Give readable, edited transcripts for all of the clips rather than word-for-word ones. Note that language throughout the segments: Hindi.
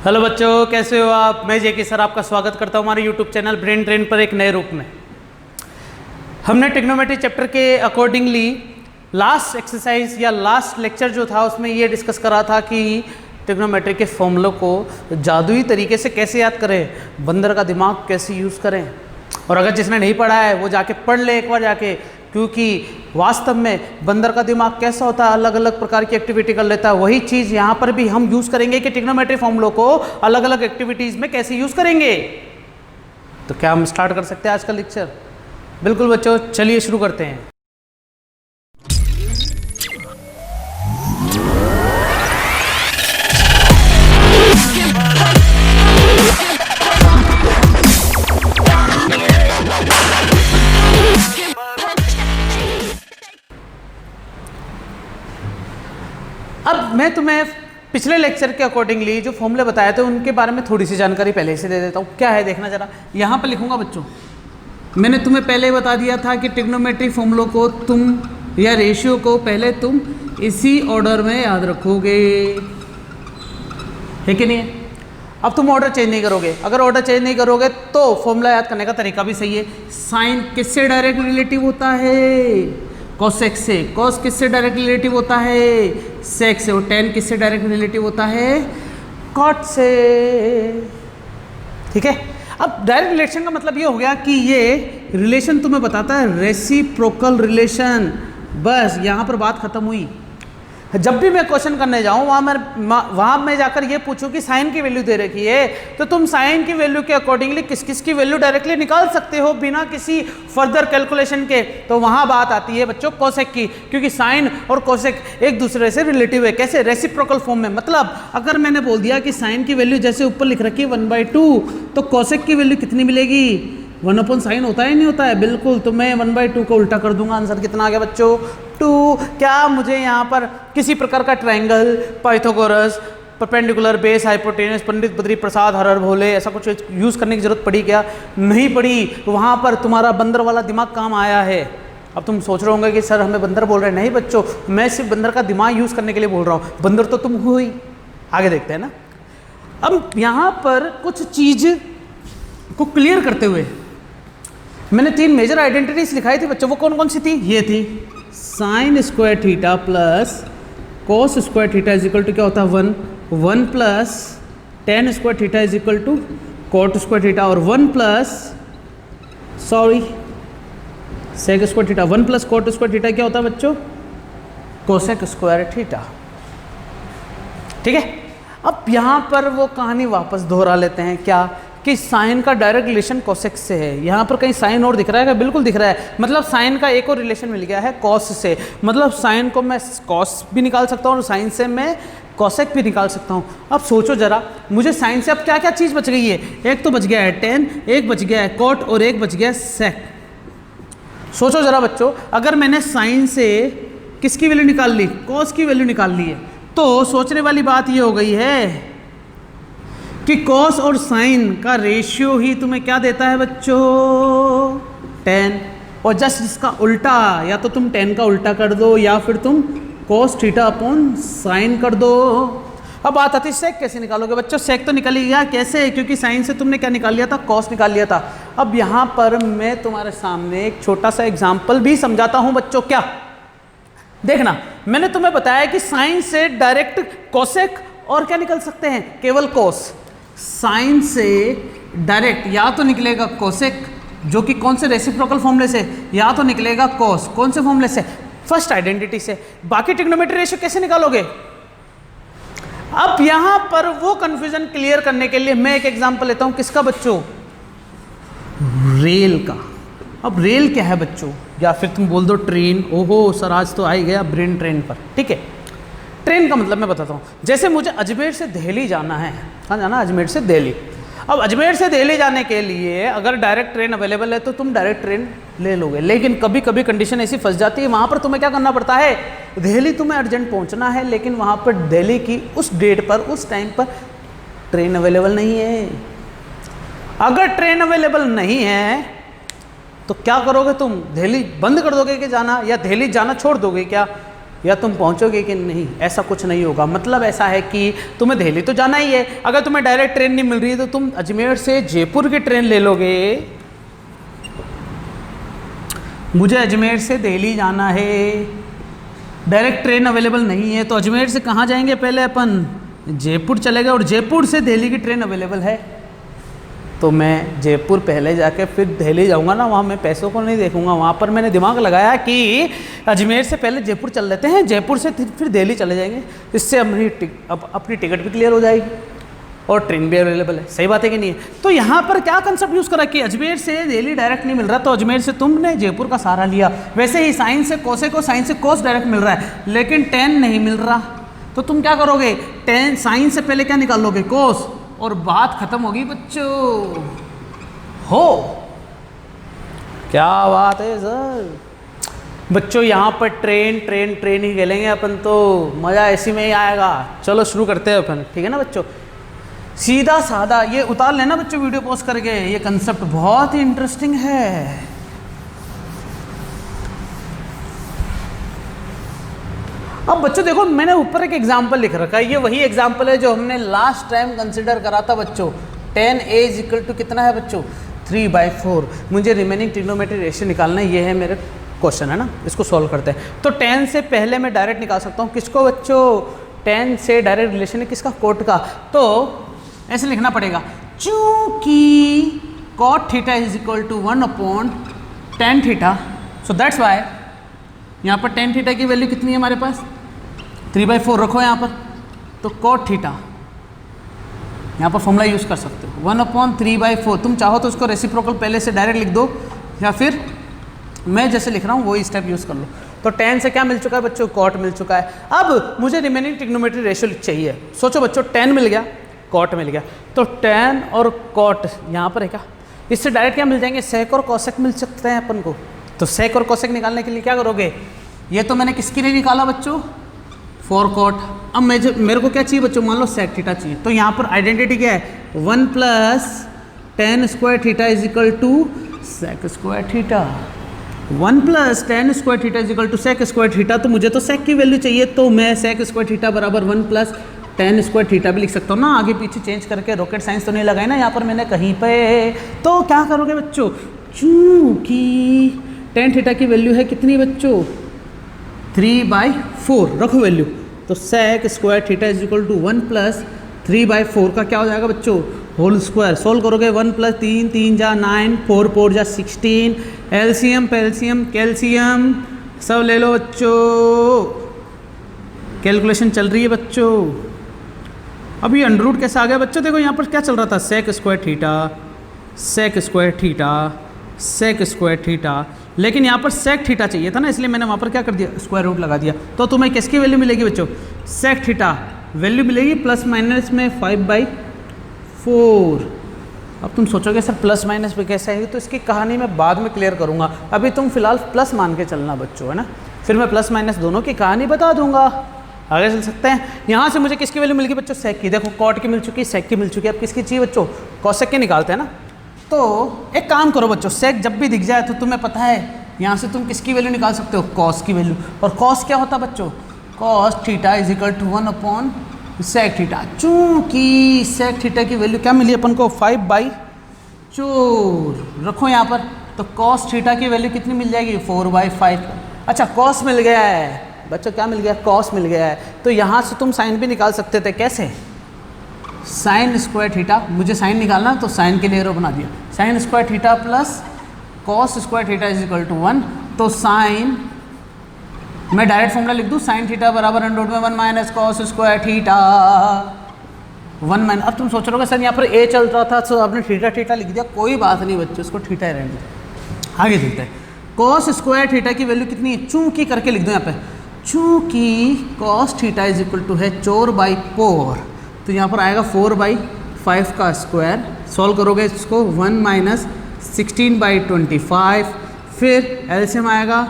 हेलो बच्चों, कैसे हो आप। मैं जेके सर आपका स्वागत करता हूँ हमारे यूट्यूब चैनल ब्रेन ट्रेन पर एक नए रूप में। हमने ट्रिग्नोमेट्री चैप्टर के अकॉर्डिंगली लास्ट एक्सरसाइज या लास्ट लेक्चर जो था उसमें ये डिस्कस करा था कि ट्रिग्नोमेट्री के फॉर्मूलों को जादुई तरीके से कैसे याद करें, बंदर का दिमाग कैसे यूज़ करें। और अगर जिसने नहीं पढ़ा है वो जाके पढ़ ले एक बार जाके, क्योंकि वास्तव में बंदर का दिमाग कैसा होता है, अलग अलग प्रकार की एक्टिविटी कर लेता है। वही चीज़ यहाँ पर भी हम यूज़ करेंगे कि ट्रिग्नोमेट्री फॉर्मूलों को अलग अलग एक्टिविटीज़ में कैसे यूज़ करेंगे। तो क्या हम स्टार्ट कर सकते हैं आज का लेक्चर? बिल्कुल बच्चों, चलिए शुरू करते हैं। अब मैं तुम्हें पिछले लेक्चर के अकॉर्डिंगली जो फॉर्मूले बताए थे उनके बारे में थोड़ी सी जानकारी पहले से दे देता हूँ। क्या है देखना जरा, यहाँ पर लिखूंगा बच्चों। मैंने तुम्हें पहले बता दिया था कि ट्रिग्नोमेट्री फॉर्मूलों को तुम या रेशियो को पहले तुम इसी ऑर्डर में याद रखोगे, है कि नहीं है? अब तुम ऑर्डर चेंज नहीं करोगे। अगर ऑर्डर चेंज नहीं करोगे तो फॉर्मूला याद करने का तरीका भी सही है। साइन किससे डायरेक्ट रिलेटिव होता है? कॉसेक से। कॉस किससे डायरेक्ट रिलेटिव होता है? सेक से। और टेन किससे डायरेक्ट रिलेटिव होता है? कॉट से। ठीक है। अब डायरेक्ट रिलेशन का मतलब ये हो गया कि ये रिलेशन तुम्हें बताता है रेसिप्रोकल रिलेशन। बस यहाँ पर बात खत्म हुई। जब भी मैं क्वेश्चन करने जाऊँ वहाँ मैं जाकर ये पूछूं कि साइन की वैल्यू दे रखी है, तो तुम साइन की वैल्यू के अकॉर्डिंगली किस किस की वैल्यू डायरेक्टली निकाल सकते हो बिना किसी फर्दर कैलकुलेशन के। तो वहाँ बात आती है बच्चों कोसेक की, क्योंकि साइन और कोसेक एक दूसरे से रिलेटिव है। कैसे? रेसिप्रोकल फॉर्म में। मतलब अगर मैंने बोल दिया कि साइन की वैल्यू जैसे ऊपर लिख रखी है 1/2, तो कोसेक की वैल्यू कितनी मिलेगी? 1/sin होता है, नहीं होता है? बिल्कुल। तो मैं 1/2 को उल्टा कर दूंगा। आंसर कितना आ गया बच्चों? 2। क्या मुझे यहाँ पर किसी प्रकार का triangle, Pythagoras, perpendicular, base, hypotenuse, Pandit Badri Prasad, हर हर भोले ऐसा कुछ यूज़ करने की जरूरत पड़ी क्या? नहीं पड़ी। वहाँ पर तुम्हारा बंदर वाला दिमाग काम आया है। अब तुम सोच रहे होंगे कि सर हमें बंदर बोल रहे हैं। नहीं बच्चों, मैं सिर्फ बंदर का दिमाग यूज़ करने के लिए बोल रहा हूँ। बंदर तो तुम हो ही। आगे देखते हैं ना। अब यहाँ पर कुछ चीज़ को क्लियर करते हुए मैंने 3 मेजर आइडेंटिटीज लिखाई थी बच्चों। वो कौन कौन सी थी? ये थी sine square theta plus cos square theta is equal to क्या होता है? 1 plus tan square theta is equal to cot square theta, और 1 plus sec square theta. 1 plus cot square theta क्या होता है बच्चों? Cosec square theta. ठीक है। अब यहाँ पर वो कहानी वापस दोहरा लेते हैं। क्या? कि साइन का डायरेक्ट रिलेशन कोसेक से है। यहाँ पर कहीं साइन और दिख रहा है क्या? बिल्कुल दिख रहा है। मतलब साइन का एक और रिलेशन मिल गया है कॉस से। मतलब साइन को मैं कॉस भी निकाल सकता हूँ और साइन से मैं कोसेक भी निकाल सकता हूँ। अब सोचो जरा, मुझे साइन से अब क्या क्या चीज़ बच गई है? एक तो बच गया है टेन, एक बच गया है कॉट और एक बच गया है सेक। सोचो जरा बच्चों, अगर मैंने साइन से किसकी वैल्यू निकाल ली? कॉस की वैल्यू निकाल ली है। तो सोचने वाली बात ये हो गई है कि कॉस और साइन का रेशियो ही तुम्हें क्या देता है बच्चों? 10। और जस्ट इसका उल्टा, या तो तुम 10 का उल्टा कर दो या फिर तुम कॉस थीटा अपॉन साइन कर दो। अब बात आती है सेक कैसे निकालोगे बच्चों? सेक तो निकल ही गया। कैसे? क्योंकि साइन से तुमने क्या निकाल लिया था? कॉस निकाल लिया था। अब यहाँ पर मैं तुम्हारे सामने एक छोटा सा एग्जाम्पल भी समझाता हूँ बच्चों। क्या? देखना, मैंने तुम्हें बताया कि साइन से डायरेक्ट कोसेक और क्या निकल सकते हैं? केवल कॉस। साइन से डायरेक्ट या तो निकलेगा कोसेक, जो कि कौन से रेसिप्रोकल फॉर्मूले से, या तो निकलेगा कॉस। कौन से फॉर्मूले से? फर्स्ट आइडेंटिटी से। बाकी ट्रिग्नोमेट्री रेशियो कैसे निकालोगे? अब यहां पर वो कंफ्यूजन क्लियर करने के लिए मैं एक एग्जांपल लेता हूं। किसका बच्चों? रेल का। अब रेल क्या है बच्चों? या फिर तुम बोल दो ट्रेन। ओहो सर, आज तो आ ही गया ब्रेन ट्रेन पर। ठीक है। ट्रेन का मतलब मैं बताता हूँ। जैसे मुझे अजमेर से दिल्ली जाना है। कहाँ जाना? अजमेर से दिल्ली। अब अजमेर से दिल्ली जाने के लिए अगर डायरेक्ट ट्रेन अवेलेबल है तो तुम डायरेक्ट ट्रेन ले लोगे। लेकिन कभी कभी कंडीशन ऐसी फंस जाती है, वहाँ पर तुम्हें क्या करना पड़ता है? दिल्ली तुम्हें अर्जेंट पहुँचना है, लेकिन वहाँ पर दिल्ली की उस डेट पर, उस टाइम पर ट्रेन अवेलेबल नहीं है। अगर ट्रेन अवेलेबल नहीं है तो क्या करोगे तुम? दिल्ली बंद कर दोगे कि जाना, या दिल्ली जाना छोड़ दोगे क्या? या तुम पहुंचोगे कि नहीं, ऐसा कुछ नहीं होगा। मतलब ऐसा है कि तुम्हें दिल्ली तो जाना ही है, अगर तुम्हें डायरेक्ट ट्रेन नहीं मिल रही है तो तुम अजमेर से जयपुर की ट्रेन ले लोगे। मुझे अजमेर से दिल्ली जाना है, डायरेक्ट ट्रेन अवेलेबल नहीं है, तो अजमेर से कहाँ जाएंगे, पहले अपन जयपुर चले गए, और जयपुर से दिल्ली की ट्रेन अवेलेबल है, तो मैं जयपुर पहले जाके फिर दिल्ली जाऊंगा ना, वहाँ मैं पैसों को नहीं देखूंगा। वहाँ पर मैंने दिमाग लगाया कि अजमेर से पहले जयपुर चल लेते हैं, जयपुर से फिर दिल्ली चले जाएंगे, इससे अपनी टिकट भी क्लियर हो जाएगी और ट्रेन भी अवेलेबल है। सही बात है कि नहीं है? तो यहाँ पर क्या कंसेप्ट यूज़ करा कि अजमेर से दिल्ली डायरेक्ट नहीं मिल रहा, तो अजमेर से तुमने जयपुर का सहारा लिया। वैसे ही साइन से कोसेक और साइन से कोस डायरेक्ट मिल रहा है, लेकिन टेन नहीं मिल रहा, तो तुम क्या करोगे, टेन साइन से पहले क्या निकाल लोगे, कोस, और बात खत्म होगी बच्चों। हो क्या बात है सर। बच्चों यहाँ पर ट्रेन ट्रेन ट्रेन ही खेलेंगे अपन, तो मज़ा ऐसी में ही आएगा। चलो शुरू करते हैं अपन, ठीक है ना बच्चों। सीधा साधा ये उतार लेना बच्चों वीडियो पॉज करके, ये कंसेप्ट बहुत ही इंटरेस्टिंग है। अब बच्चों देखो, मैंने ऊपर एक एग्जाम्पल लिख रखा है, ये वही एग्जाम्पल है जो हमने लास्ट टाइम कंसिडर करा था बच्चों। 10a इक्वल टू कितना है बच्चों, 3/4। मुझे रिमेनिंग ट्रिग्नोमेट्रिक रेशियो निकालना है, ये है मेरे क्वेश्चन, है ना, इसको सॉल्व करते हैं। तो 10 से पहले मैं डायरेक्ट निकाल सकता हूँ किसको बच्चों, 10 से डायरेक्ट रिलेशन है किसका, कोट का। तो ऐसे लिखना पड़ेगा, चूंकि cot theta is equal to 1/tan theta, so that's why यहाँ पर tan थीटा की वैल्यू कितनी है हमारे पास, 3/4 रखो यहाँ पर। तो कॉट थीटा यहाँ पर फॉर्मूला यूज़ कर सकते हो, 1/3/4। तुम चाहो तो उसको रेसिप्रोकल पहले से डायरेक्ट लिख दो, या फिर मैं जैसे लिख रहा हूँ वही स्टेप यूज़ कर लो। तो tan से क्या मिल चुका है बच्चों, कॉट मिल चुका है। अब मुझे रिमेनिंग ट्रिग्नोमेट्रिक रेशियो चाहिए। सोचो बच्चों, tan मिल गया, कॉट मिल गया, तो tan और कॉट यहाँ पर है क्या, इससे डायरेक्ट क्या मिल जाएंगे, सेक और कॉसेक मिल सकते हैं अपन को। तो सेक और कोसेक निकालने के लिए क्या करोगे, ये तो मैंने किसके लिए निकाला बच्चों, 4 कॉट। अब मेरे को क्या चाहिए बच्चों, मान लो सेक थीटा चाहिए, तो यहाँ पर आइडेंटिटी क्या है, 1 + tan square theta is equal to sec square theta. 1 + tan square theta is equal to sec square theta. तो मुझे तो सेक की वैल्यू चाहिए, तो मैं सेक स्क्वायर थीटा बराबर 1 + tan स्क्वायर थीटा भी लिख सकता हूँ ना, आगे पीछे चेंज करके। रॉकेट साइंस तो नहीं लगाई ना यहाँ पर मैंने कहीं पे। तो क्या करोगे बच्चों, चूंकि tan थीटा की वैल्यू है कितनी बच्चों, 3/4 रखो वैल्यू, तो sec square theta is equal to 1 + 3/4 का क्या हो जाएगा बच्चों, होल स्क्वायर। सोल्व करोगे, 1 + 3 3 जा 9, 4 4 जा 16, एलसीएम पेल्सियम कैल्शियम सब ले लो बच्चों। कैलकुलेशन चल रही है बच्चों। अभी अंडर रूट कैसे आ गया बच्चों, देखो यहाँ पर क्या चल रहा था, sec square theta, sec square theta, sec square theta, लेकिन यहाँ पर सेक थीटा चाहिए था ना, इसलिए मैंने वहाँ पर क्या कर दिया, स्क्वायर रूट लगा दिया। तो तुम्हें किसकी वैल्यू मिलेगी बच्चों, सेक थीटा वैल्यू मिलेगी प्लस माइनस में 5/4। अब तुम सोचोगे सर प्लस माइनस में कैसे है, तो इसकी कहानी मैं बाद में क्लियर करूँगा, अभी तुम फिलहाल प्लस मान के चलना बच्चों, है ना, फिर मैं प्लस माइनस दोनों की कहानी बता दूंगा। आगे चल सकते हैं। यहाँ से मुझे किसकी वैल्यू मिल गई बच्चों, सेक की। देखो कॉट की मिल चुकी, सेक की मिल चुकी, अब किसकी चाहिए बच्चों, कॉसेक की निकालते हैं ना। तो एक काम करो बच्चों, सेक जब भी दिख जाए तो तुम्हें पता है यहाँ से तुम किसकी वैल्यू निकाल सकते हो, कॉस की वैल्यू। और कॉस क्या होता है बच्चों, cos theta is equal to 1/sec theta. चूँकि सेक थीटा की वैल्यू क्या मिली अपन को, 5/4 रखो यहाँ पर। तो कॉस थीटा की वैल्यू कितनी मिल जाएगी, 4/5। अच्छा कॉस मिल गया है बच्चों, क्या मिल गया, कॉस मिल गया है। तो यहाँ से तुम साइन भी निकाल सकते थे, कैसे, साइन स्क्वायर थीटा, मुझे साइन निकालना तो साइन के लिए एरो बना दिया, sine square theta plus cos square theta is equal to 1। तो साइन, मैं डायरेक्ट फॉर्मूला लिख दूँ, साइन थीटा बराबर √ में 1 - कॉस स्क्वायर थीटा 1 - अब तुम सोच रहे हो सर यहाँ पर ए चल रहा था तो आपने थीटा थीटा लिख दिया, कोई बात नहीं बच्चों, इसको थीटा ही रहने दो। आगे देखते हैं, कॉस स्क्वायर थीटा की वैल्यू कितनी है, चूँकि करके लिख दो यहाँ पे, चूँकि cos theta is equal to है 4/4, तो यहाँ पर आएगा 4/5 का स्क्वायर। सॉल्व करोगे इसको, 1 - 16/25, फिर एलसीएम आएगा।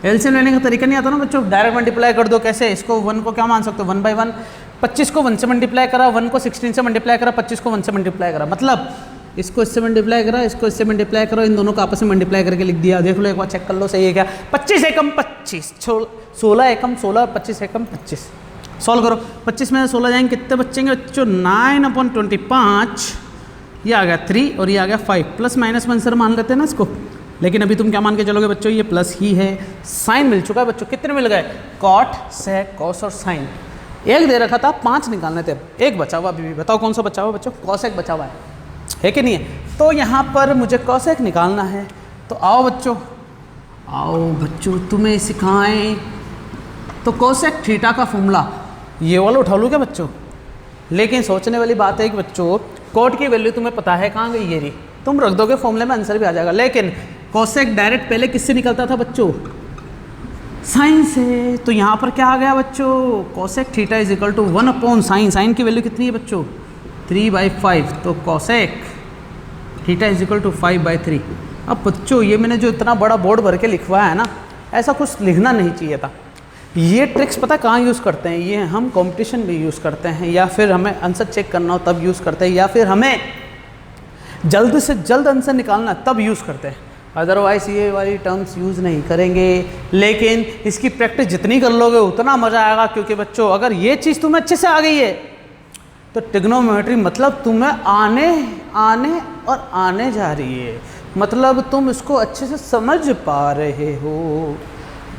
एलसीएम लेने का तरीका नहीं आता ना बच्चों, डायरेक्ट मल्टीप्लाई कर दो। कैसे, इसको 1 को क्या मान सकते हो, 1/1, 25 को 1 से मल्टीप्लाई करा, 1 को 16 से मल्टीप्लाई करा, 25 को 1 से मल्टीप्लाई करा, मतलब इसको इससे मल्टीप्लाई करा, इसको इससे मल्टीप्लाई करो, इन दोनों को आपस में मल्टीप्लाई करके लिख दिया। देख लो एक बार चेक कर लो सही है क्या। 25 एकम 25, 16 एकम 16, 25 एकम 25। सॉल्व करो, 25 में 16 जाएंगे कितने बचेंगे बच्चों, 9/25, ये आ गया 3 और ये आ गया 5, प्लस माइनस में आंसर मान लेते हैं ना इसको। लेकिन अभी तुम क्या मान के चलोगे बच्चों, ये प्लस ही है। साइन मिल चुका है बच्चों, कितने मिल गए, कॉट, सेक, कॉस और साइन। एक दे रखा था, 5 निकालने थे, एक बचा हुआ अभी भी। बताओ कौन सा बचा हुआ बच्चों, कॉसेक बचा हुआ है कि नहीं है। तो यहाँ पर मुझे कॉसेक निकालना है। तो आओ बच्चों, आओ बच्चों तुम्हें सिखाएं। तो कॉसेक थीटा का फॉर्मूला ये वाला उठा लूँ क्या बच्चों। लेकिन सोचने वाली बात है कि बच्चों कॉट की वैल्यू तुम्हें पता है कहाँ गई, ये रही, तुम रख दोगे फॉर्मूले में आंसर भी आ जाएगा। लेकिन कॉसेक डायरेक्ट पहले किससे निकलता था बच्चों, साइन से। तो यहाँ पर क्या आ गया बच्चों, cosec theta is equal to 1/साइन। साइन की वैल्यू कितनी है बच्चों, 3/5। तो cosec theta is equal to 5/3। अब बच्चों ये मैंने जो इतना बड़ा बोर्ड भर के लिखवाया है ना, ऐसा कुछ लिखना नहीं चाहिए था। ये ट्रिक्स पता कहाँ यूज़ करते हैं, ये हम कंपटीशन में यूज़ करते हैं, या फिर हमें आंसर चेक करना हो तब यूज़ करते हैं, या फिर हमें जल्द से जल्द आंसर निकालना तब यूज़ करते हैं। अदरवाइज़ ये वाली टर्म्स यूज़ नहीं करेंगे। लेकिन इसकी प्रैक्टिस जितनी कर लोगे उतना मज़ा आएगा, क्योंकि बच्चों अगर ये चीज़ तुम्हें अच्छे से आ गई है तो ट्रिग्नोमेट्री मतलब तुम्हें आने और आने जा रही है, मतलब तुम इसको अच्छे से समझ पा रहे हो।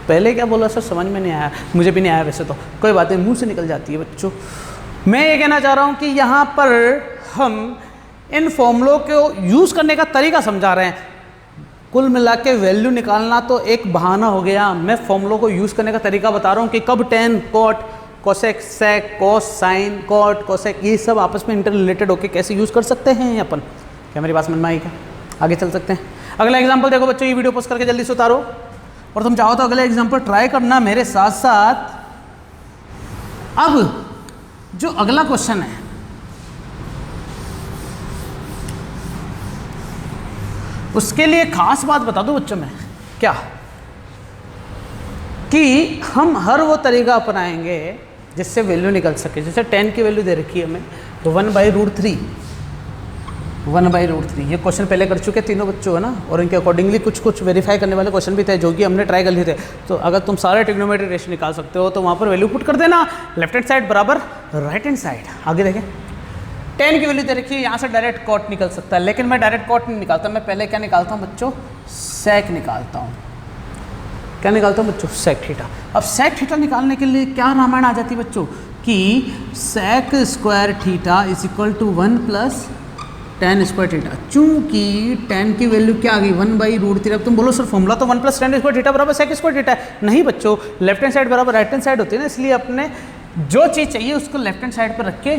पहले क्या बोला सर, समझ में नहीं आया, मुझे भी नहीं आया वैसे तो, कोई बातें मुंह से निकल जाती है बच्चों। मैं ये कहना चाह रहा हूँ कि यहाँ पर हम इन फॉर्मूलों को यूज़ करने का तरीका समझा रहे हैं। कुल मिला के वैल्यू निकालना तो एक बहाना हो गया, मैं फॉर्मूलों को यूज़ करने का तरीका बता रहा हूँ कि कब tan, कॉट, कोसेक, सेक, कॉस, साइन, कॉट, कोसेक, ये सब आपस में इंटर रिलेटेड होकर कैसे यूज़ कर सकते हैं अपन। क्या मेरी बात समझ में आई क्या, आगे चल सकते हैं। अगला एग्जाम्पल देखो बच्चों, ये वीडियो पोस्ट करके जल्दी से उतारो, और तुम चाहो तो अगले एग्जाम्पल ट्राई करना मेरे साथ साथ। अब जो अगला क्वेश्चन है, उसके लिए खास बात बता दो बच्चों में, क्या कि हम हर वो तरीका अपनाएंगे जिससे वैल्यू निकल सके। जैसे 10 की वैल्यू दे रखी है हमें, तो 1/√3, 1/√3 ये क्वेश्चन पहले कर चुके तीनों बच्चों है ना, और इनके अकॉर्डिंगली कुछ वेरीफाई करने वाले क्वेश्चन भी थे जो कि हमने ट्राई कर लिए थे। तो अगर तुम सारे ट्रिग्नोमेट्री रेशियो निकाल सकते हो तो वहाँ पर वैल्यू पुट कर देना, लेफ्ट हैंड साइड बराबर राइट हैंड साइड। आगे देखें, 10 की वैल्यू दे रखी है, यहाँ से डायरेक्ट कॉट निकल सकता है, लेकिन मैं डायरेक्ट कॉट नहीं निकालता, मैं पहले क्या निकालता हूँ बच्चों, सेक निकालता हूँ। क्या निकालता हूँ बच्चों, सेक थीटा। अब सेक थीटा निकालने के लिए क्या रामायण आ जाती है बच्चों, कि sec square theta is equal to 1 + tan square theta. चूंकि tan की वैल्यू क्या आ गई, 1/√3। अब तुम बोलो सर फॉर्मूला तो 1 + tan स्क्वायर थीटा बराबर सेक स्क्वायर थीटा है। नहीं बच्चों, लेफ्ट हैंड साइड बराबर राइट हैंड साइड होती है ना, इसलिए अपने जो चीज़ चाहिए उसको लेफ्ट हैंड साइड पर रख के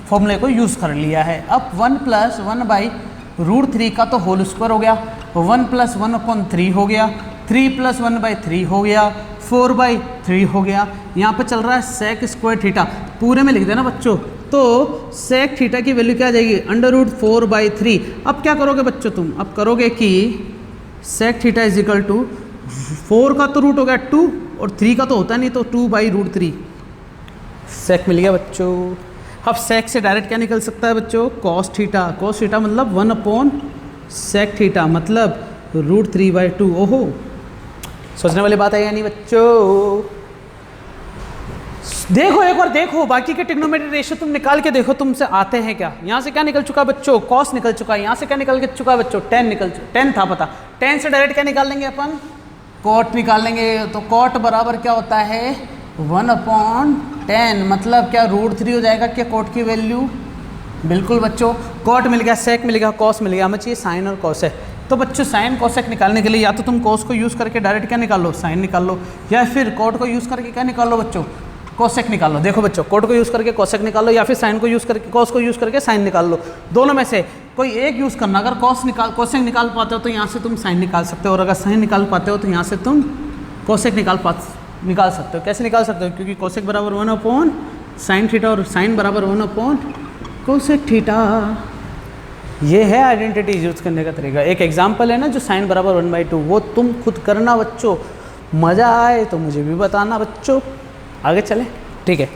फॉर्मूले को यूज़ कर लिया है। अब 1 + 1/√3 का तो होल स्क्वायर हो गया, 1 + 1/3 हो गया, 3 + 1/3 हो गया, 4/3 हो गया। यहाँ पे चल रहा है सेक स्क्वायर थीटा, पूरे में लिख देना बच्चों। तो सेक थीटा की वैल्यू क्या आ जाएगी, √4/3। अब क्या करोगे बच्चों तुम, अब करोगे कि sec theta is equal to 4 का तो रूट हो गया 2 और 3 का तो होता नहीं, तो 2/√3 सेक मिल गया बच्चों। अब सेक से डायरेक्ट क्या निकल सकता है बच्चों, कॉस थीटा। कॉस थीटा मतलब 1/सेक थीटा मतलब √3/2। ओहो, सोचने वाली बात है या नहीं बच्चों। देखो एक बार देखो, बाकी के ट्रिग्नोमेट्री रेशियो तुम निकाल के देखो तुमसे आते हैं क्या। यहाँ से क्या निकल चुका है बच्चों, कॉस निकल चुका है। यहाँ से क्या निकल के चुका है बच्चों, tan था पता। tan से डायरेक्ट क्या निकाल लेंगे अपन, कॉट निकाल लेंगे। तो कॉट बराबर क्या होता है, 1/tan मतलब क्या √3 हो जाएगा क्या कॉट की वैल्यू। बिल्कुल बच्चों, कॉट मिल गया, सेक मिल गया, कॉस मिल गया, हमें चाहिए साइन और कॉस है। तो बच्चों साइन कॉसेक निकालने के लिए या तो तुम कॉस को यूज़ करके डायरेक्ट क्या निकाल लो, साइन निकाल लो, या फिर कॉट को यूज़ करके क्या निकाल लो बच्चों, कॉसेक निकाल लो। देखो बच्चों, कॉट को यूज़ करके कॉसेक निकाल लो, या फिर साइन को यूज़ करके कॉस को यूज़ करके साइन निकाल लो। दोनों में से कोई एक यूज़ करना। अगर कॉसेक निकाल पाते हो तो यहाँ से तुम साइन निकाल सकते हो, और अगर साइन निकाल पाते हो तो यहाँ से तुम कॉसेक निकाल सकते हो। कैसे निकाल सकते हो, क्योंकि कॉसेक बराबर 1/sin थीटा और साइन बराबर 1/cosec थीटा। ये है आइडेंटिटी यूज़ करने का तरीका। एक एग्जाम्पल है ना जो साइन बराबर 1/2, वो तुम खुद करना बच्चों। मज़ा आए तो मुझे भी बताना बच्चों। आगे चलें, ठीक है।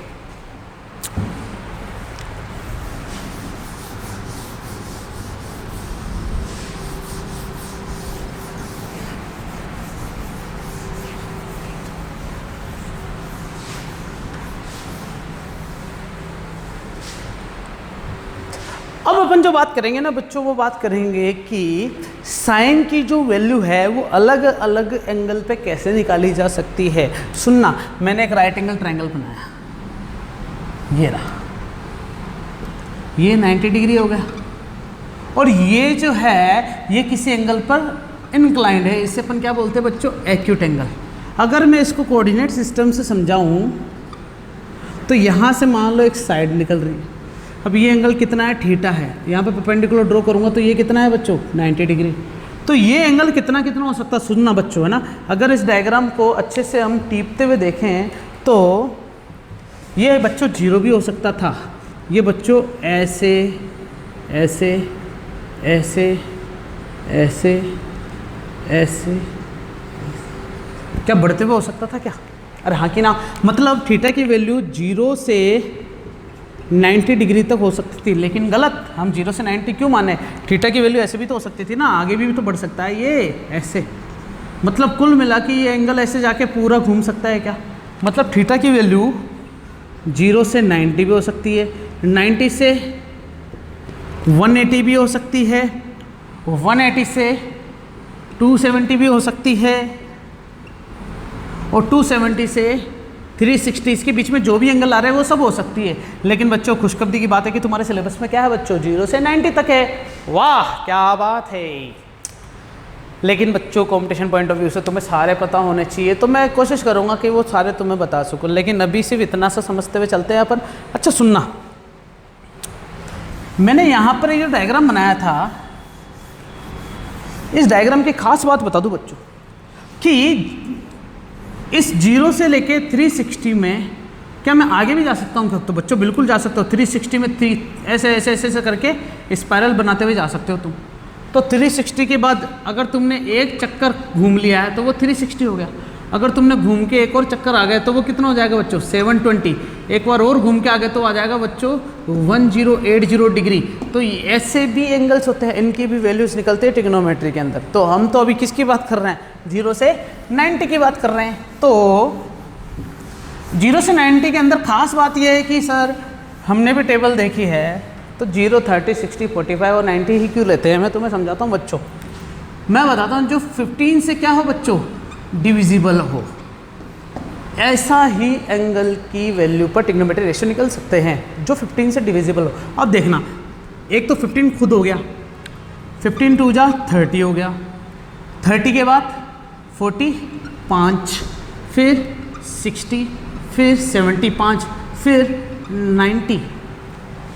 अब अपन जो बात करेंगे ना बच्चों, वो बात करेंगे कि साइन की जो वैल्यू है वो अलग अलग एंगल पे कैसे निकाली जा सकती है। सुनना, मैंने एक राइट एंगल ट्रायंगल बनाया, ये रहा, ये 90 डिग्री हो गया, और ये जो है ये किसी एंगल पर इंक्लाइंड है, इसे अपन क्या बोलते हैं बच्चों, एक्यूट एंगल। अगर मैं इसको कोऑर्डिनेट सिस्टम से समझाऊं तो यहाँ से मान लो एक साइड निकल रही है, अब ये एंगल कितना है, थीटा है, यहाँ पे परपेंडिकुलर ड्रॉ करूँगा तो ये कितना है बच्चों, 90 डिग्री। तो ये एंगल कितना कितना हो सकता है, सुनना बच्चों, है ना। अगर इस डायग्राम को अच्छे से हम टीपते हुए देखें तो ये बच्चों 0 भी हो सकता था, ये बच्चों ऐसे ऐसे ऐसे ऐसे ऐसे क्या बढ़ते हुए हो सकता था क्या, अरे हाँ कि ना, मतलब थीटा की वैल्यू 0 से 90 डिग्री तक हो सकती थी, लेकिन गलत, हम 0 से 90 क्यों माने, थीटा की वैल्यू ऐसे भी तो हो सकती थी ना, आगे भी तो बढ़ सकता है ये ऐसे, मतलब कुल मिला के ये एंगल ऐसे जाके पूरा घूम सकता है क्या, मतलब थीटा की वैल्यू 0 से 90 भी हो सकती है, 90 से 180 भी हो सकती है, 180 से 270 भी हो सकती है, और 270 से 360, इसके बीच में जो भी एंगल आ रहे हैं वो सब हो सकती है। लेकिन बच्चों खुशखबरी की बात है कि तुम्हारे सिलेबस में क्या है बच्चों, 0 से 90 तक है, वाह क्या बात है। लेकिन बच्चों कंपटीशन पॉइंट ऑफ व्यू से तुम्हें सारे पता होने चाहिए, तो मैं कोशिश करूँगा कि वो सारे तुम्हें बता सकूँ, लेकिन अभी सिर्फ इतना सा समझते हुए चलते हैं अपन। अच्छा सुनना, मैंने यहाँ पर ये डायग्राम बनाया था, इस डायग्राम की खास बात बता दूँ बच्चों कि इस 0 से लेके 360 में क्या मैं आगे भी जा सकता हूँ, तो बच्चों बिल्कुल जा सकते हो, 360 में ऐसे ऐसे ऐसे ऐसे करके स्पाइरल बनाते हुए जा सकते हो तुम। तो 360 के बाद अगर तुमने एक चक्कर घूम लिया है तो वो 360 हो गया, अगर तुमने घूम के एक और चक्कर आ गए तो वो कितना हो जाएगा बच्चों, 720, एक बार और घूम के आ गए तो आ जाएगा बच्चों 1080 डिग्री। तो ऐसे भी एंगल्स होते हैं, इनकी भी वैल्यूज निकलते हैं ट्रिग्नोमेट्री के अंदर। तो हम तो अभी किसकी बात कर रहे हैं, 0 से 90 की बात कर रहे हैं। तो 0 से 90 के अंदर खास बात यह है कि सर हमने भी टेबल देखी है, तो 0, 30, 60, 45 और 90 ही क्यों लेते हैं, मैं तुम्हें समझाता हूँ बच्चों। मैं बताता हूँ जो 15 से क्या हो बच्चों, डिविजिबल हो, ऐसा ही एंगल की वैल्यू पर ट्रिग्नोमेट्री रेशियो निकल सकते हैं जो 15 से डिविजिबल हो। अब देखना, एक तो 15 खुद हो गया, 15 2 जा 30 हो गया, 30 के बाद 45, फिर 60, फिर 75, फिर 90।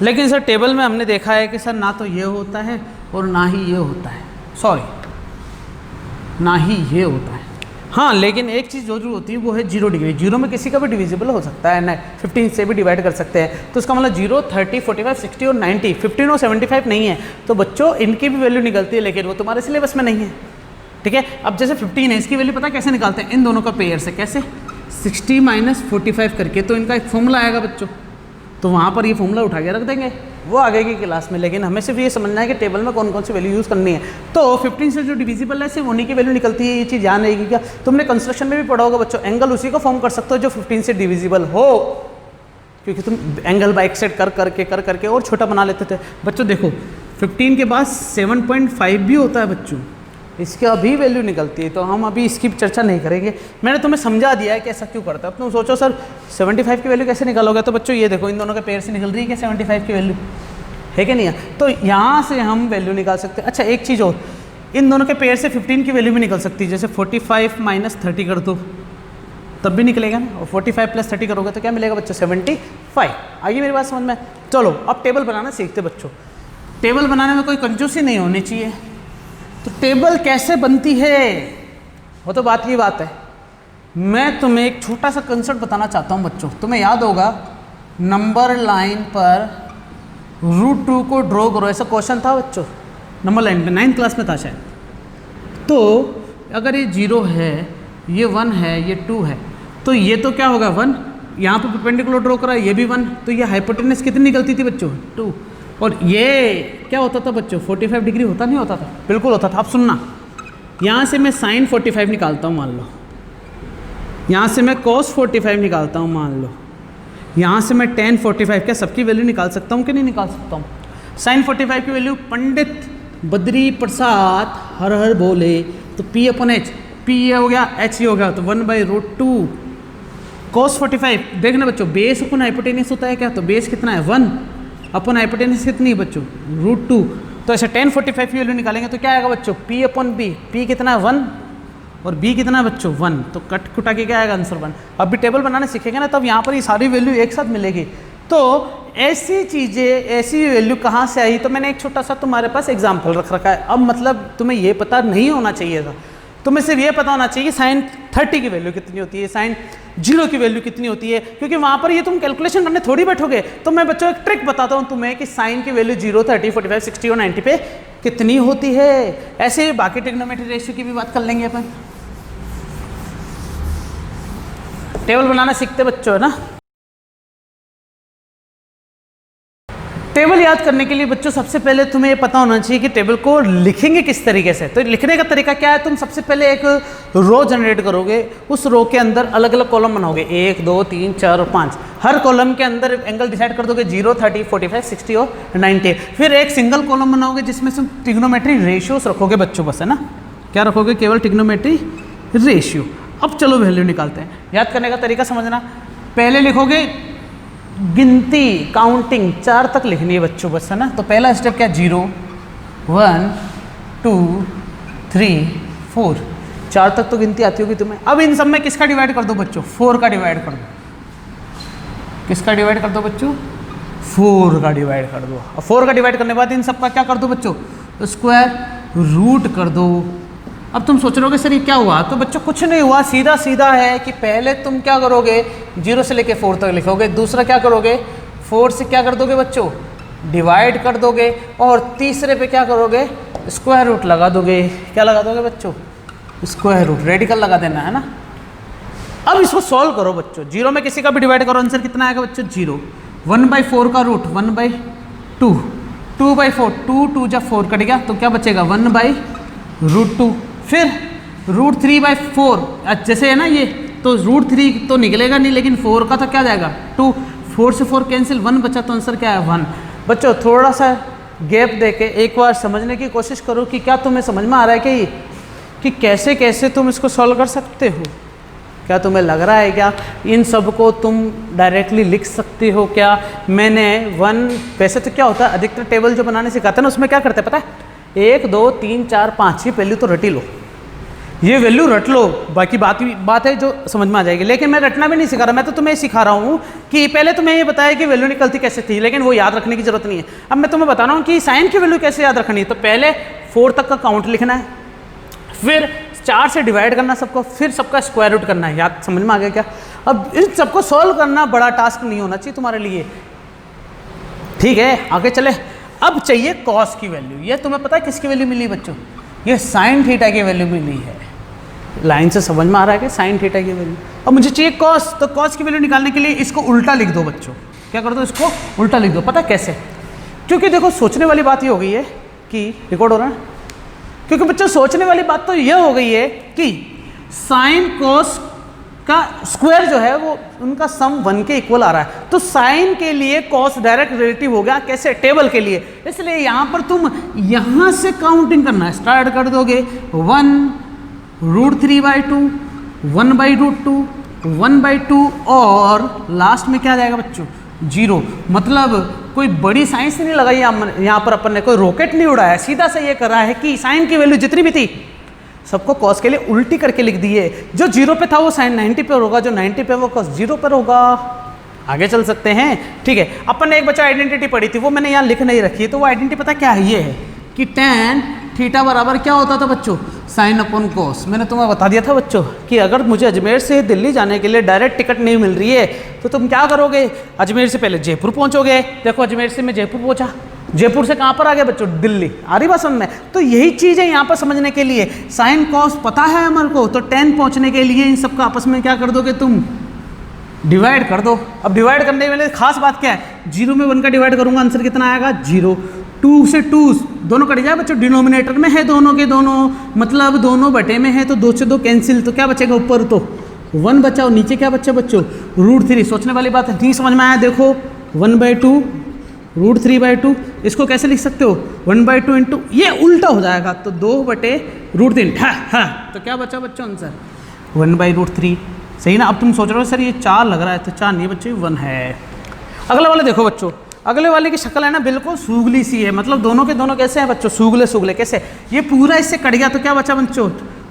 लेकिन सर टेबल में हमने देखा है कि सर ना तो ये होता है और ना ही ये होता है, सॉरी ना ही ये होता है। हाँ लेकिन एक चीज़ जो होती है वो है 0 डिग्री, 0 में किसी का भी डिविजिबल हो सकता है ना, 15 से भी डिवाइड कर सकते हैं। तो इसका मतलब 0, 30, 45, 60 और 90, 15 और 75 नहीं है। तो बच्चों इनकी भी वैल्यू निकलती है, लेकिन वो तुम्हारे सिलेबस में नहीं है, ठीक है। अब जैसे 15 है, इसकी वैल्यू पता कैसे निकालते हैं, इन दोनों का पेयर से, कैसे, 60 - 45 करके। तो इनका एक फॉर्मूला आएगा बच्चों, तो वहाँ पर ये फॉर्मूला उठा के रख देंगे, वो आगे की क्लास में। लेकिन हमें सिर्फ ये समझना है कि टेबल में कौन कौन सी वैल्यू यूज़ करनी है। तो 15 से जो डिविजिबल है सिर्फ उन्हीं की वैल्यू निकलती है, ये चीज़ ध्यान रहेगी। क्या तुमने कंस्ट्रक्शन में भी पढ़ा होगा बच्चों, एंगल उसी को फॉर्म कर सकते हो जो 15 से डिविजिबल हो, क्योंकि तुम एंगल बाइक सेट कर करके और छोटा बना लेते थे। बच्चों देखो 15 के बाद 7.5 भी होता है बच्चों, इसका भी वैल्यू निकलती है। तो हम अभी इसकी चर्चा नहीं करेंगे, मैंने तुम्हें समझा दिया है कि ऐसा क्यों करता है। अब तुम सोचो सर 75 की वैल्यू कैसे निकालोगे, तो बच्चों ये देखो इन दोनों के पेयर से निकल रही है क्या 75 की वैल्यू, है कि नहीं है। तो यहाँ से हम वैल्यू निकाल सकते हैं। अच्छा एक चीज़ और, इन दोनों के पेयर से 15 की वैल्यू भी निकल सकती है। जैसे 45 - 30 कर दो तब भी निकलेगा ना, और 45 + 30 करोगे तो क्या मिलेगा बच्चों, 75। आइए मेरी बात समझ में। चलो अब टेबल बनाना सीखते बच्चों। टेबल बनाने में कोई कंजूसी नहीं होनी चाहिए। तो टेबल कैसे बनती है वो तो बात की बात है। मैं तुम्हें एक छोटा सा कंसेप्ट बताना चाहता हूँ बच्चों। तुम्हें याद होगा नंबर लाइन पर √2 को ड्रॉ करो, ऐसा क्वेश्चन था बच्चों नंबर लाइन पे, 9th क्लास में था शायद। तो अगर ये 0 है, ये 1 है, ये 2 है, तो ये तो क्या होगा 1, यहाँ पे परपेंडिकुलर ड्रॉ करा, ये भी 1, तो ये हाइपोटेनस कितनी निकलती थी बच्चों 2। और ये क्या होता था बच्चों 45 डिग्री होता नहीं होता था, बिल्कुल होता था। अब सुनना, यहाँ से मैं sin 45 निकालता हूँ मान लो, यहाँ से मैं cos 45 निकालता हूँ मान लो, यहाँ से मैं tan 45, क्या सबकी वैल्यू निकाल सकता हूँ कि नहीं निकाल सकता हूँ। साइन 45 की वैल्यू पंडित बद्री प्रसाद हर हर बोले, तो P अपन एच, P ये हो गया, H ये हो गया, तो 1/√2 cos 45। देखना बच्चों बेस अपन हाइपोटेनियस होता है क्या, तो बेस कितना है 1 अपन हाइपोटेनियस कितनी है बच्चों √2। तो ऐसे tan 45 की वैल्यू निकालेंगे तो क्या आएगा बच्चों P/B, P कितना है 1 और B कितना है बच्चों 1, तो कट कुटा के क्या आएगा आंसर 1। अब भी टेबल बनाने सीखेंगे ना तब यहाँ पर ये सारी वैल्यू एक साथ मिलेगी। तो ऐसी चीज़ें, ऐसी वैल्यू कहाँ से आई, तो मैंने एक छोटा सा तुम्हारे पास एग्जाम्पल रख रखा है। अब मतलब तुम्हें ये पता नहीं होना चाहिए था, तुम्हें सिर्फ ये पता होना चाहिए कि साइन 30 की वैल्यू कितनी होती है, साइन 0 की वैल्यू कितनी होती है, क्योंकि वहाँ पर ये तुम कैलकुलेशन करने थोड़ी बैठोगे। तो मैं बच्चों एक ट्रिक बताता हूँ तुम्हें कि साइन की वैल्यू 0, 30, 45, 60 और 90 पे कितनी होती है। ऐसे बाकी ट्रिग्नोमेट्री रेशियो की भी बात कर लेंगे अपन। टेबल बनाना सीखते बच्चों है ना। टेबल याद करने के लिए बच्चों सबसे पहले तुम्हें ये पता होना चाहिए कि टेबल को लिखेंगे किस तरीके से। तो लिखने का तरीका क्या है, तुम सबसे पहले एक रो जनरेट करोगे, उस रो के अंदर अलग अलग कॉलम बनाओगे, 1, 2, 3, 4 और 5। हर कॉलम के अंदर एंगल डिसाइड कर दोगे 0, 30, 45, 60 और 90। फिर एक सिंगल कॉलम बनाओगे जिसमें तुम ट्रिग्नोमेट्री रेशियोस रखोगे बच्चों, बस है ना। क्या रखोगे, केवल ट्रिग्नोमेट्री रेशियो। अब चलो वैल्यू निकालते हैं। याद करने का तरीका समझना, पहले लिखोगे गिनती, काउंटिंग 4 तक लिखनी है बच्चों, बस है ना। तो पहला स्टेप क्या, 0, 1, 2, 3, 4, 4 तक तो गिनती आती होगी तुम्हें। अब इन सब में किसका डिवाइड कर दो बच्चों, 4 का डिवाइड कर दो। किसका डिवाइड कर दो बच्चों, 4 का डिवाइड कर दो। अब 4 का डिवाइड करने के बाद इन सब का क्या कर दो बच्चों, स्क्वायर रूट कर दो। अब तुम सोच रहे होगे सर ये क्या हुआ, तो बच्चों कुछ नहीं हुआ, सीधा सीधा है कि पहले तुम क्या करोगे 0 से लेके 4 तक लिखोगे, दूसरा क्या करोगे 4 से क्या कर दोगे बच्चों डिवाइड कर दोगे, और तीसरे पे क्या करोगे स्क्वायर रूट लगा दोगे। क्या लगा दोगे बच्चों, स्क्वायर रूट, रेडिकल लगा देना है ना। अब इसको सॉल्व करो बच्चों, 0 में किसी का भी डिवाइड करो, आंसर कितना आएगा बच्चों 0। 1/4 का रूट 1/2, 2/4, 2 2 जब 4 कट गया तो क्या बचेगा 1/√2। फिर √3/4, जैसे है ना ये, तो √3 तो निकलेगा नहीं, लेकिन 4 का तो क्या जाएगा 2, 4 से 4 कैंसिल, 1 बचा, तो आंसर क्या है 1। बच्चों थोड़ा सा गैप देके एक बार समझने की कोशिश करो कि क्या तुम्हें समझ में आ रहा है कि कैसे कैसे तुम इसको सॉल्व कर सकते हो। क्या तुम्हें लग रहा है क्या इन सब को तुम डायरेक्टली लिख सकते हो क्या। मैंने वैसे तो क्या होता है अधिकतर टेबल जो बनाने सिखाते हैं ना उसमें क्या करते हैं पता है, 1 2 3 4 5 ये वैल्यू तो रटी लो, ये वैल्यू रट लो, बाकी बात है जो समझ में आ जाएगी। लेकिन मैं रटना भी नहीं सिखा रहा, मैं तो तुम्हें सिखा रहा हूँ कि पहले तुम्हें ये बताया कि वैल्यू निकलती कैसे थी, लेकिन वो याद रखने की जरूरत नहीं है। अब मैं तुम्हें बता रहा हूँ कि साइन की वैल्यू कैसे याद रखनी है। तो पहले 4 तक का काउंट लिखना है, फिर 4 से डिवाइड करना सबको, फिर सबका स्क्वायर रूट करना है। याद समझ में आ गया क्या। अब इन सबको सॉल्व करना बड़ा टास्क नहीं होना चाहिए तुम्हारे लिए, ठीक है। आगे चले, अब चाहिए कॉस की वैल्यू। ये तुम्हें पता है किसकी वैल्यू मिली बच्चों, ये साइन थीटा की वैल्यू मिली है। लाइन से समझ में आ रहा है कि साइन थीटा की वैल्यू। अब मुझे चाहिए कॉस, तो कॉस की वैल्यू निकालने के लिए इसको उल्टा लिख दो बच्चों। क्या कर दो, इसको उल्टा लिख दो। पता कैसे, क्योंकि देखो सोचने वाली बात ये हो गई है कि रिकॉर्ड हो रहा है, क्योंकि बच्चों सोचने वाली बात तो ये हो गई है कि साइन कॉस का स्क्वायर जो है वो उनका सम 1 के इक्वल आ रहा है। तो साइन के लिए कॉस डायरेक्ट रिलेटिव हो गया, कैसे, टेबल के लिए। इसलिए यहाँ पर तुम यहाँ से काउंटिंग करना स्टार्ट कर दोगे, 1√3/2, 1/√2, 1/2 और लास्ट में क्या जाएगा बच्चों 0। मतलब कोई बड़ी साइंस नहीं लगाई यहाँ पर अपन ने, कोई रॉकेट नहीं उड़ाया, सीधा से ये करा है कि साइन की वैल्यू जितनी भी थी सबको कॉस के लिए उल्टी करके लिख दी है। जो 0 पे था वो साइन 90 पे होगा, जो 90 पे वो कॉस 0 पर होगा। आगे चल सकते हैं, ठीक है। अपन ने एक बच्चा आइडेंटिटी पढ़ी थी, वो मैंने यहाँ लिख नहीं रखी है। तो वो आइडेंटिटी पता क्या है, ये है कि tan थीटा बराबर क्या होता था बच्चों, साइन अपॉन कॉस। मैंने तुम्हें बता दिया था बच्चों कि अगर मुझे अजमेर से दिल्ली जाने के लिए डायरेक्ट टिकट नहीं मिल रही है तो तुम क्या करोगे, अजमेर से पहले जयपुर पहुंचोगे। देखो अजमेर से मैं जयपुर पहुंचा, जयपुर से कहाँ पर आ गया बच्चों, दिल्ली। आ रही बात समझ में। तो यही चीज़ है यहाँ पर समझने के लिए, साइन कॉस पता है हमारे को, तो tan पहुँचने के लिए इन सबका आपस में क्या कर दोगे तुम, डिवाइड कर दो। अब डिवाइड करने वाले खास बात क्या है, 0 में 1 का डिवाइड करूंगा, आंसर कितना आएगा 0। 2 से 2 दोनों कट जाए बच्चों, डिनोमिनेटर में है दोनों के दोनों, मतलब दोनों बटे में है, तो 2 से 2 कैंसिल, तो क्या बचेगा ऊपर तो 1 बचा और नीचे क्या बचा बच्चों √3। सोचने वाली बात है, नहीं समझ में आया देखो 1/2 √3/2, इसको कैसे लिख सकते हो 1/2 इंटू, ये उल्टा हो जाएगा तो 2/√3। हाँ, तो क्या बचा बच्चों आंसर 1/√3। सही ना। अब तुम सोच रहे हो सर ये 4 लग रहा है, तो 4 नहीं बच्चों, ये 1 है। अगले वाले देखो बच्चों, अगले वाले की शक्ल है ना बिल्कुल सूगली सी है, मतलब दोनों के दोनों कैसे हैं बच्चों, सूगले सूगले। कैसे, ये पूरा इससे कट गया तो क्या बचा बच्चों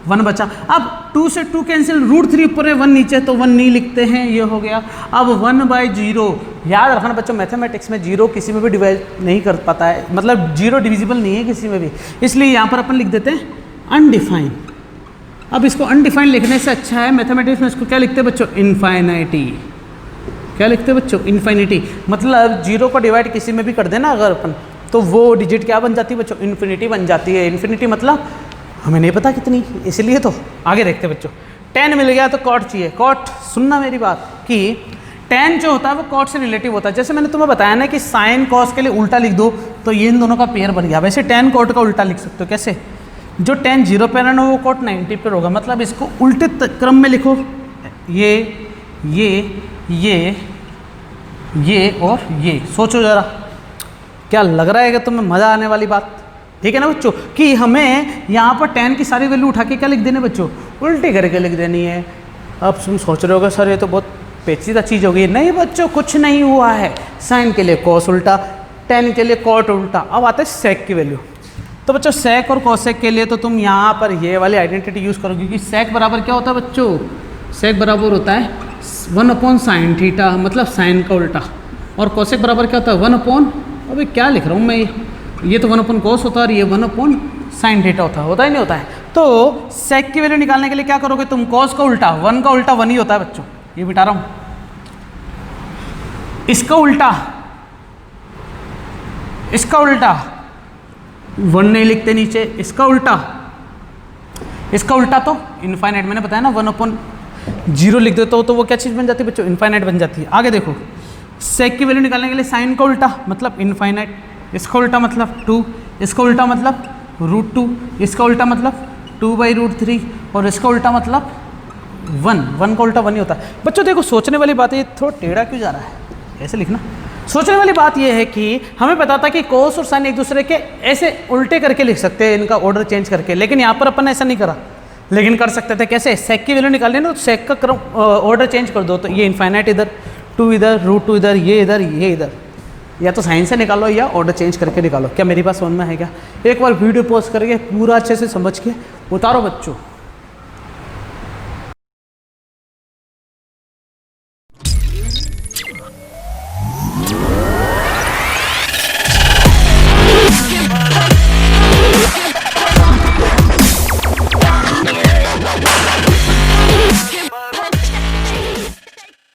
1 बचा। अब 2 से 2 कैंसिल, √3 ऊपर है 1 नीचे, तो 1 नहीं लिखते हैं, ये हो गया। अब 1/0, याद रखना बच्चों मैथमेटिक्स में 0 किसी में भी डिवाइड नहीं कर पाता है, मतलब 0 डिविजिबल नहीं है किसी में भी, इसलिए यहाँ पर अपन लिख देते हैं अनडिफाइन। अब इसको अनडिफाइंड लिखने से अच्छा है मैथमेटिक्स में इसको क्या लिखते हैं बच्चों, इनफाइनाइटी। क्या लिखते हैं बच्चों, इनफाइनिटी। मतलब 0 को डिवाइड किसी में भी कर देना अगर अपन, तो वो डिजिट क्या बन जाती है बच्चों, इन्फिनिटी बन जाती है। इन्फिनिटी मतलब हमें नहीं पता कितनी, इसलिए तो आगे देखते हैं बच्चों। tan मिल गया तो cot चाहिए। cot, सुनना मेरी बात, कि tan जो होता है वो cot से रिलेटिव होता है। जैसे मैंने तुम्हें बताया ना कि sin cos के लिए उल्टा लिख दो तो ये इन दोनों का पेयर बन गया। वैसे tan cot का उल्टा लिख सकते हो। कैसे, जो tan 0 पर है ना वो cot 90 पर होगा। मतलब इसको उल्टे क्रम में लिखो, ये और ये। सोचो ज़रा, क्या लग रहा है कि तुम्हें मज़ा आने वाली बात, ठीक है ना बच्चों, कि हमें यहाँ पर tan की सारी वैल्यू उठा के क्या लिख देने बच्चों, उल्टी करके लिख देनी है। अब तुम सोच रहे होगे सर ये तो बहुत पेचीदा चीज़ होगी। नहीं बच्चों, कुछ नहीं हुआ है। sin के लिए cos उल्टा, tan के लिए cot उल्टा। अब आता है sec की वैल्यू। तो बच्चों sec और cosec के लिए तो तुम यहाँ पर ये वाली आइडेंटिटी यूज़ करोगे कि sec बराबर क्या होता है बच्चों, sec बराबर होता है 1/sin थीटा, मतलब साइन का उल्टा। और cosec बराबर क्या होता है 1/, अभी क्या लिख रहा हूँ मैं, ये तो 1/cos होता है और ये 1/sin थीटा होता ही नहीं होता है। तो sec की वैल्यू निकालने के लिए क्या करोगे तुम, cos का उल्टा, 1 का उल्टा 1 ही होता है बच्चों, ये मिटा रहा हूँ। इसका उल्टा 1 नहीं लिखते नीचे, इसका उल्टा तो इनफाइनाइट, मैंने बताया ना 1/0 लिख देते हो तो वो क्या चीज़ बन जाती है बच्चों, इनफाइनाइट बन जाती है। आगे देखो, sec की वैल्यू निकालने के लिए sin का उल्टा मतलब इनफाइनाइट, इसका उल्टा मतलब 2, इसका उल्टा मतलब √2, इसका उल्टा मतलब 2/√3 और इसका उल्टा मतलब 1 का उल्टा 1 ही होता है। बच्चों देखो सोचने वाली बात है, ये थोड़ा टेढ़ा क्यों जा रहा है, ऐसे लिखना। सोचने वाली बात ये है कि हमें पता था कि cos और sin एक दूसरे के ऐसे उल्टे करके लिख सकते हैं, इनका ऑर्डर चेंज करके, लेकिन यहाँ पर अपन ऐसा नहीं करा। लेकिन कर सकते थे कैसे, sec की वैल्यू निकालनी ना तो sec का क्रम ऑर्डर चेंज कर दो, तो ये इनफाइनाइट इधर, 2 इधर, √2 इधर, ये इधर, या तो साइन से निकालो या ऑर्डर चेंज करके निकालो। क्या मेरी बात समझ में है क्या? एक बार वीडियो पॉज करके पूरा अच्छे से समझ के उतारो बच्चों।